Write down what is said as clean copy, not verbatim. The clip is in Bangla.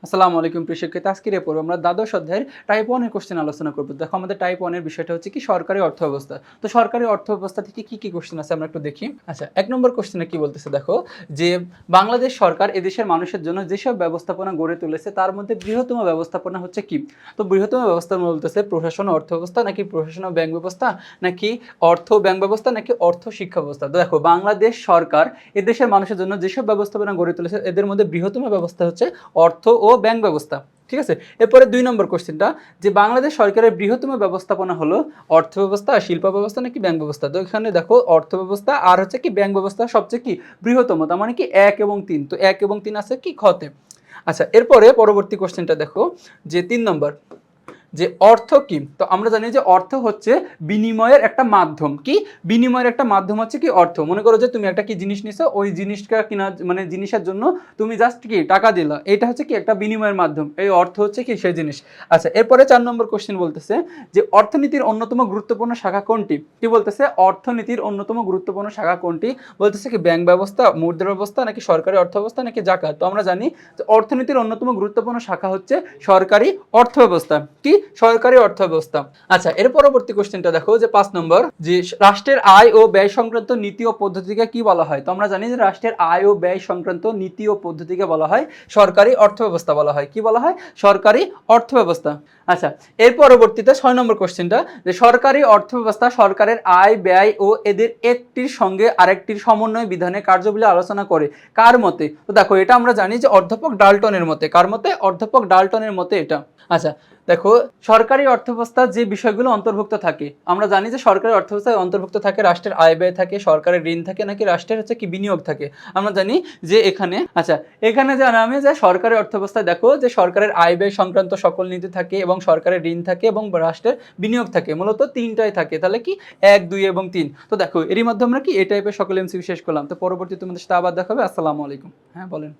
আসসালামু আলাইকুম প্রিয় শিক্ষার্থী, আজকের এই পর্বে আমরা দ্বাদশ অধ্যায়ের টাইপ 1 এর কোশ্চেন আলোচনা করব। দেখো আমাদের টাইপ 1 এর বিষয়টা হচ্ছে কি সরকারি অর্থব্যবস্থা। তো সরকারি অর্থব্যবস্থা থেকে কি কোশ্চেন আছে আমরা একটু দেখি। আচ্ছা, 1 নম্বর কোশ্চেনে কি বলতেছে দেখো, যে বাংলাদেশ সরকার এদেশের মানুষের জন্য যেসব ব্যবস্থাপনা গড়ে তুলেছে তার মধ্যে বৃহত্তম ব্যবস্থাপনা হচ্ছে কি? তো বৃহত্তম ব্যবস্থাপনা বলতেছে প্রশাসন ও অর্থ ব্যবস্থা, নাকি প্রশাসন ও ব্যাংক ব্যবস্থা, নাকি অর্থ ব্যাংক ব্যবস্থা, নাকি অর্থ শিক্ষা ব্যবস্থা। তো দেখো বাংলাদেশ সরকার এদেশের মানুষের জন্য যেসব ব্যবস্থাপনা গড়ে তুলেছে এদের মধ্যে বৃহত্তম ব্যবস্থা হচ্ছে অর্থ ও ব্যাংক ব্যবস্থা। ঠিক আছে, এরপরে 2 নম্বর কোশ্চেনটা, যে বাংলাদেশ সরকারের বৃহত্তম ব্যবস্থাপনা হলো অর্থ ব্যবস্থা, শিল্প ব্যবস্থা, নাকি ব্যাংক ব্যবস্থা। তো এখানে দেখো অর্থ ব্যবস্থা আর হচ্ছে কি ব্যাংক ব্যবস্থা সবচেয়ে কি বৃহত্তম, তার মানে কি 1 এবং 3। তো 1 এবং 3 আছে কি খতে। আচ্ছা, এরপরে পরবর্তী কোশ্চেনটা দেখো, যে 3 নম্বর, যে অর্থ কি। তো আমরা জানি যে অর্থ হচ্ছে বিনিময়ের একটা মাধ্যম। কি বিনিময়ের একটা মাধ্যম হচ্ছে কি অর্থ। মনে করো যে তুমি একটা কি জিনিস নিছো, ওই জিনিসটা কিনা মানে জিনিসের জন্য তুমি জাস্ট কি টাকা দিলা, এটা হচ্ছে কি একটা বিনিময়ের মাধ্যম, এই অর্থ হচ্ছে কি সেই জিনিস। আচ্ছা, এরপরে 4 নম্বর কোশ্চেন বলতেছে যে অর্থনীতির অন্যতম গুরুত্বপূর্ণ শাখা কোনটি। কি বলতেছে, অর্থনীতির অন্যতম গুরুত্বপূর্ণ শাখা কোনটি, বলতেছে কি ব্যাংক ব্যবস্থা, মুদ্রা ব্যবস্থা, নাকি সরকারি অর্থ ব্যবস্থা, নাকি জাকাত। তো আমরা জানি যে অর্থনীতির অন্যতম গুরুত্বপূর্ণ শাখা হচ্ছে সরকারি অর্থ ব্যবস্থা। কি সরকারি অর্থ ব্যবস্থা। আচ্ছা, এর পরবর্তী কোশ্চেনটা দেখো, যে 5 নম্বর, যে রাষ্ট্রের আয় ও ব্যয় সংক্রান্ত নীতি ও পদ্ধতিকে কি বলা হয়। তো আমরা জানি যে রাষ্ট্রের আয় ও ব্যয় সংক্রান্ত নীতি ও পদ্ধতিকে বলা হয় সরকারি অর্থ ব্যবস্থা বলা হয়। কি বলা হয়, সরকারি অর্থ ব্যবস্থা। আচ্ছা, এর পরবর্তীতে 6 নম্বর কোশ্চেনটা, যে সরকারি অর্থ ব্যবস্থা সরকারের আয় ব্যয় ও এদের একটির সঙ্গে আরেকটির সমন্বয় বিধানে কার্যবলী আলোচনা করে কার মতে। তো দেখো এটা আমরা জানি যে অধ্যাপক ডাল্টনের মতে। কার মতে, অধ্যাপক ডাল্টনের মতে এটা। আচ্ছা, দেখো সরকারি অর্থব্যবস্থার যে বিষয়গুলো অন্তর্ভুক্ত থাকে, আমরা জানি যে সরকারি অর্থব্যবস্থায় অন্তর্ভুক্ত থাকে রাষ্ট্রের আয় ব্যয় থাকে, সরকারের ঋণ থাকে, নাকি রাষ্ট্রের হচ্ছে কি বিনিয়োগ থাকে। আমরা জানি যে এখানে, আচ্ছা এখানে জানা আমি যে সরকারি অর্থব্যবস্থায় দেখো যে সরকারের আয় ব্যয় সংক্রান্ত সকল নীতি থাকে এবং সরকারের ঋণ থাকে এবং রাষ্ট্রের বিনিয়োগ থাকে, মূলত তিনটাই থাকে। তাহলে কি 1, 2 এবং 3। তো দেখো এরই মধ্যে আমরা কি এই টাইপের সকল এমসিকিউ শেষ করলাম। তো পরবর্তী তোমাদের সাথে আবার দেখা হবে। আসসালামু আলাইকুম। হ্যাঁ বলেন।